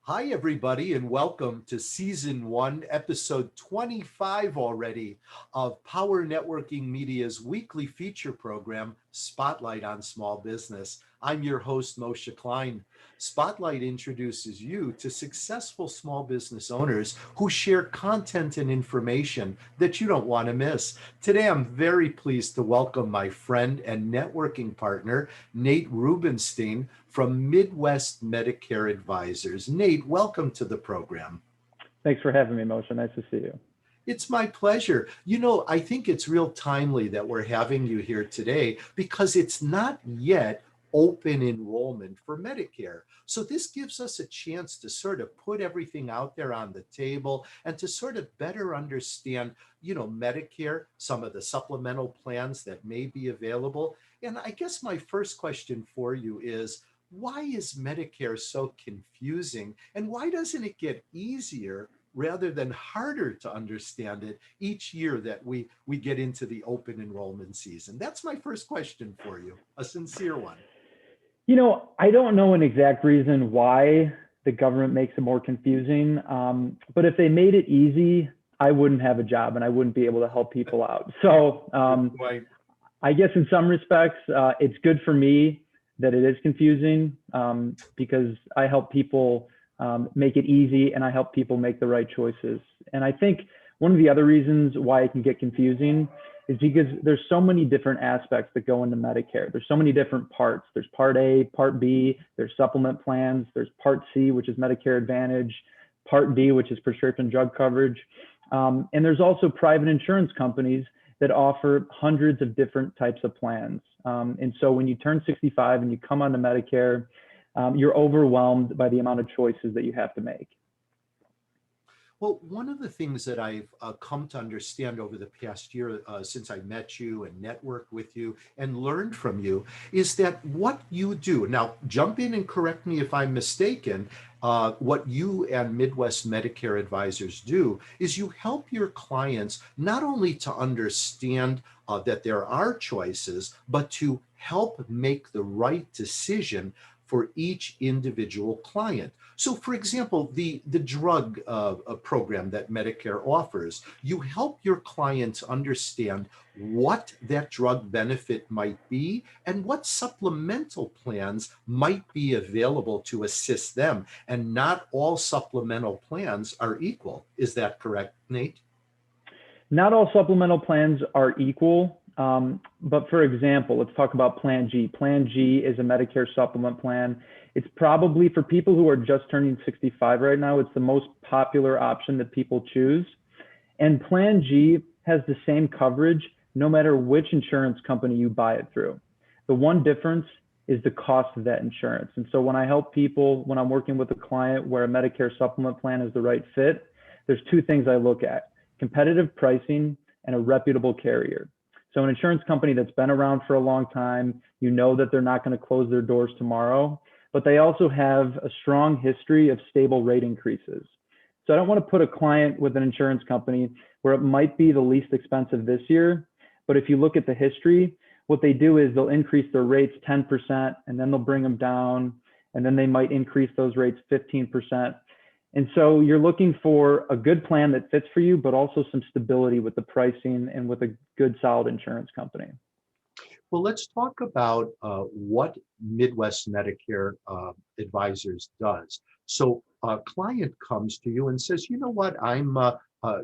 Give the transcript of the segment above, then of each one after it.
Hi, everybody, and welcome to Season 1, Episode 25 already of Power Networking Media's weekly feature program, Spotlight on Small Business. I'm your host, Moshe Klein. Spotlight introduces you to successful small business owners who share content and information that you don't want to miss. Today, I'm very pleased to welcome my friend and networking partner, Nate Rubenstein, from Midwest Medicare Advisors. Nate, welcome to the program. Thanks for having me, Moshe. Nice to see you. It's my pleasure. I think it's real timely that we're having you here today because it's not yet open enrollment for Medicare. So this gives us a chance to sort of put everything out there on the table and to sort of better understand, Medicare, some of the supplemental plans that may be available. And I guess my first question for you is, why is Medicare so confusing and why doesn't it get easier rather than harder to understand it each year that we get into the open enrollment season? That's my first question for you, a sincere one. I don't know an exact reason why the government makes it more confusing, but if they made it easy, I wouldn't have a job and I wouldn't be able to help people out. So I guess in some respects, it's good for me that it is confusing because I help people make it easy and I help people make the right choices. And I think one of the other reasons why it can get confusing is because there's so many different aspects that go into Medicare. There's so many different parts. There's Part A, Part B, there's supplement plans, there's Part C, which is Medicare Advantage, Part D, which is prescription drug coverage. And there's also private insurance companies that offer hundreds of different types of plans. And so when you turn 65 and you come onto Medicare, you're overwhelmed by the amount of choices that you have to make. Well, one of the things that I've come to understand over the past year since I met you and networked with you and learned from you is that what you do, now jump in and correct me if I'm mistaken, what you and Midwest Medicare Advisors do is you help your clients not only to understand that there are choices, but to help make the right decision for each individual client. So, for example, the drug program that Medicare offers, you help your clients understand what that drug benefit might be and what supplemental plans might be available to assist them. And not all supplemental plans are equal. Is that correct, Nate? Not all supplemental plans are equal. But for example, let's talk about Plan G. Plan G is a Medicare supplement plan. It's probably for people who are just turning 65 right now, it's the most popular option that people choose. And Plan G has the same coverage no matter which insurance company you buy it through. The one difference is the cost of that insurance. And so when I help people, when I'm working with a client where a Medicare supplement plan is the right fit, there's two things I look at: competitive pricing and a reputable carrier. So an insurance company that's been around for a long time, you know that they're not going to close their doors tomorrow, but they also have a strong history of stable rate increases. So I don't want to put a client with an insurance company where it might be the least expensive this year, but if you look at the history, what they do is they'll increase their rates 10% and then they'll bring them down, and then they might increase those rates 15%. And so you're looking for a good plan that fits for you, but also some stability with the pricing and with a good, solid insurance company. Well, let's talk about what Midwest Medicare Advisors does. So a client comes to you and says, you know what, I'm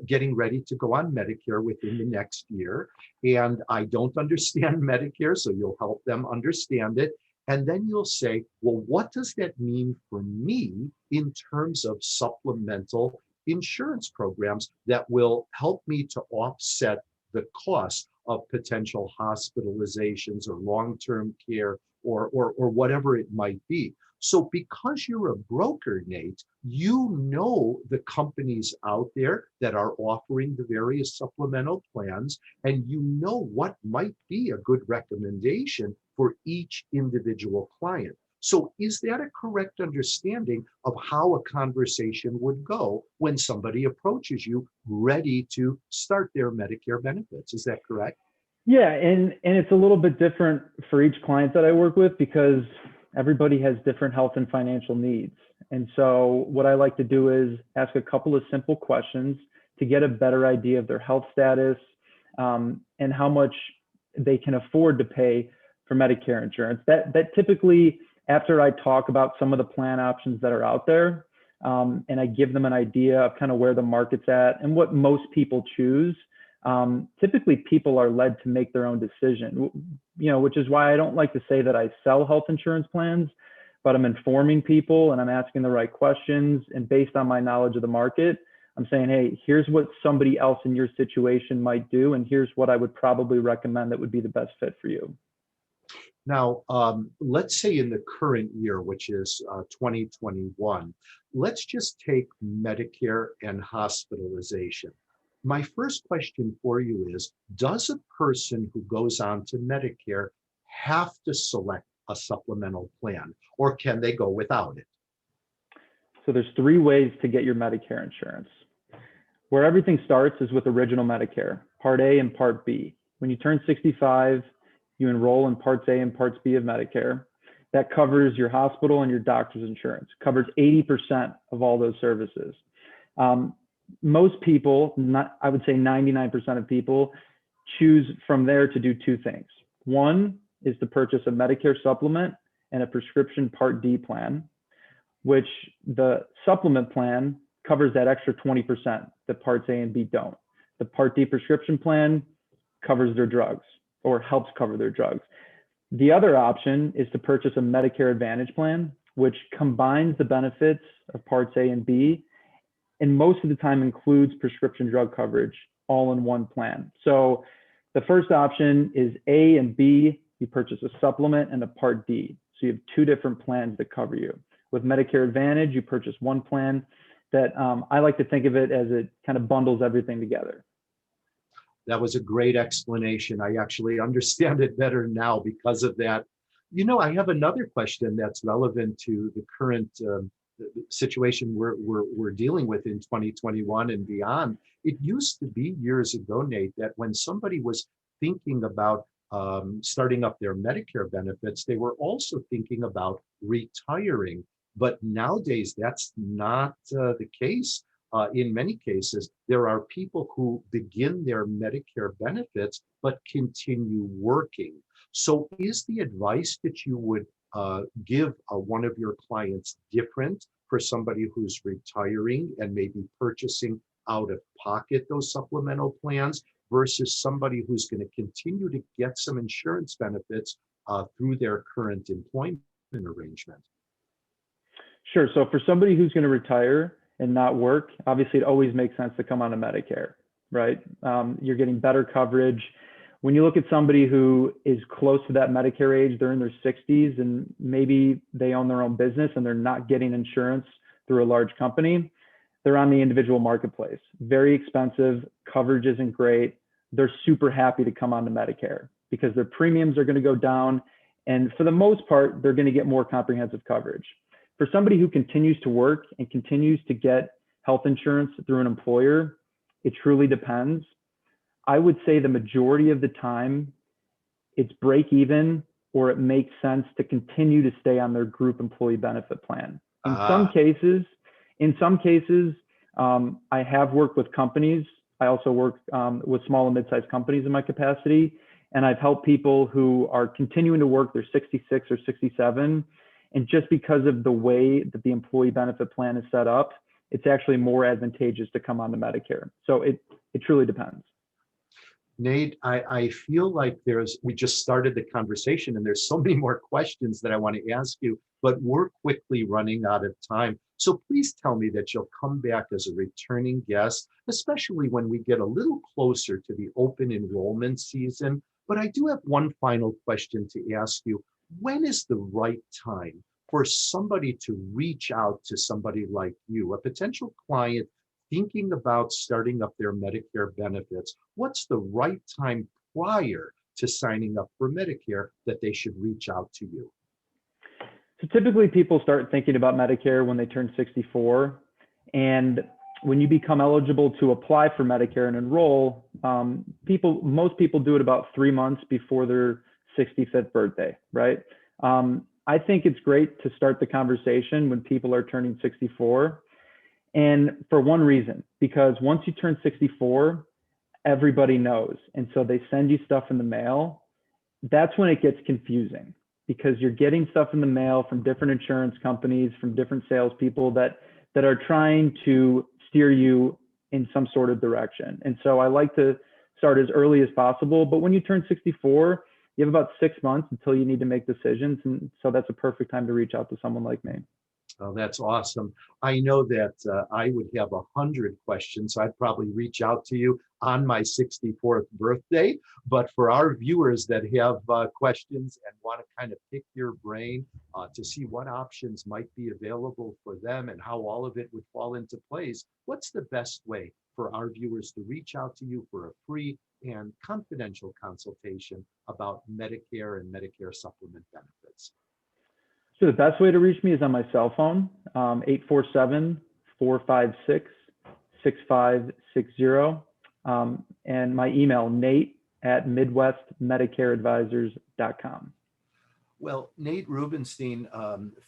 getting ready to go on Medicare within the next year, and I don't understand Medicare, so you'll help them understand it. And then you'll say, well, what does that mean for me in terms of supplemental insurance programs that will help me to offset the cost of potential hospitalizations or long-term care or whatever it might be. So because you're a broker, Nate, you know the companies out there that are offering the various supplemental plans, and you know what might be a good recommendation for each individual client. So is that a correct understanding of how a conversation would go when somebody approaches you ready to start their Medicare benefits? Is that correct? Yeah, and it's a little bit different for each client that I work with because everybody has different health and financial needs. And so what I like to do is ask a couple of simple questions to get a better idea of their health status, and how much they can afford to pay for Medicare insurance. That typically, after I talk about some of the plan options that are out there, and I give them an idea of kind of where the market's at and what most people choose, typically people are led to make their own decision, which is why I don't like to say that I sell health insurance plans, but I'm informing people and I'm asking the right questions. And based on my knowledge of the market, I'm saying, hey, here's what somebody else in your situation might do, and here's what I would probably recommend that would be the best fit for you. Now, let's say in the current year, which is 2021, let's just take Medicare and hospitalization. My first question for you is, does a person who goes on to Medicare have to select a supplemental plan, or can they go without it? So there's three ways to get your Medicare insurance. Where everything starts is with original Medicare, Part A and Part B. When you turn 65, you enroll in Parts A and Parts B of Medicare. That covers your hospital and your doctor's insurance, covers 80% of all those services. Most people, I would say 99% of people, choose from there to do two things. One is to purchase a Medicare supplement and a prescription Part D plan, which the supplement plan covers that extra 20% that Parts A and B don't. The Part D prescription plan covers their drugs or helps cover their drugs. The other option is to purchase a Medicare Advantage plan, which combines the benefits of Parts A and B, and most of the time includes prescription drug coverage all in one plan. So the first option is A and B, you purchase a supplement and a Part D. So you have two different plans that cover you. With Medicare Advantage, you purchase one plan that I like to think of it as it kind of bundles everything together. That was a great explanation. I actually understand it better now because of that. I have another question that's relevant to the current situation we're dealing with in 2021 and beyond. It used to be years ago, Nate, that when somebody was thinking about starting up their Medicare benefits, they were also thinking about retiring. But nowadays, that's not the case. In many cases, there are people who begin their Medicare benefits but continue working. So is the advice that you would give one of your clients different for somebody who's retiring and maybe purchasing out of pocket those supplemental plans versus somebody who's going to continue to get some insurance benefits through their current employment arrangement? Sure. So for somebody who's going to retire and not work, obviously it always makes sense to come onto Medicare, right? You're getting better coverage. When you look at somebody who is close to that Medicare age, they're in their 60s and maybe they own their own business and they're not getting insurance through a large company, they're on the individual marketplace. Very expensive, coverage isn't great. They're super happy to come onto Medicare because their premiums are going to go down. And for the most part, they're going to get more comprehensive coverage. For somebody who continues to work and continues to get health insurance through an employer, it truly depends. I would say the majority of the time, it's break even or it makes sense to continue to stay on their group employee benefit plan. In some cases, I have worked with companies. I also work with small and mid-sized companies in my capacity. And I've helped people who are continuing to work, they're 66 or 67. And just because of the way that the employee benefit plan is set up, it's actually more advantageous to come onto Medicare. So it truly depends. Nate, I feel like we just started the conversation and there's so many more questions that I want to ask you, but we're quickly running out of time. So please tell me that you'll come back as a returning guest, especially when we get a little closer to the open enrollment season. But I do have one final question to ask you. When is the right time for somebody to reach out to somebody like you, a potential client thinking about starting up their Medicare benefits? What's the right time prior to signing up for Medicare that they should reach out to you? So typically people start thinking about Medicare when they turn 64. And when you become eligible to apply for Medicare and enroll, most people do it about 3 months before their 65th birthday, right? I think it's great to start the conversation when people are turning 64. And for one reason, because once you turn 64, everybody knows. And so they send you stuff in the mail. That's when it gets confusing because you're getting stuff in the mail from different insurance companies, from different salespeople that are trying to steer you in some sort of direction. And so I like to start as early as possible. But when you turn 64, you have about 6 months until you need to make decisions. And so that's a perfect time to reach out to someone like me. Oh, that's awesome. I know that I would have 100 questions. So I'd probably reach out to you on my 64th birthday. But for our viewers that have questions and want to kind of pick your brain to see what options might be available for them and how all of it would fall into place, what's the best way for our viewers to reach out to you for a free and confidential consultation about Medicare and Medicare supplement benefits? So the best way to reach me is on my cell phone, 847-456-6560. And my email, nate@midwestmedicareadvisors.com. Well, Nate Rubenstein,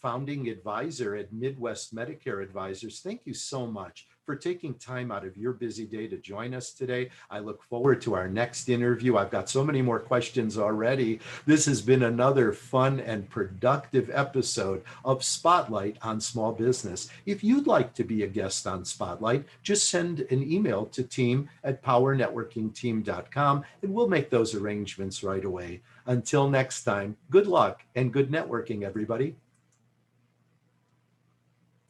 founding advisor at Midwest Medicare Advisors, thank you so much for taking time out of your busy day to join us today. I look forward to our next interview. I've got so many more questions already. This has been another fun and productive episode of Spotlight on Small Business. If you'd like to be a guest on Spotlight, just send an email to team@powernetworkingteam.com and we'll make those arrangements right away. Until next time, good luck and good networking, everybody.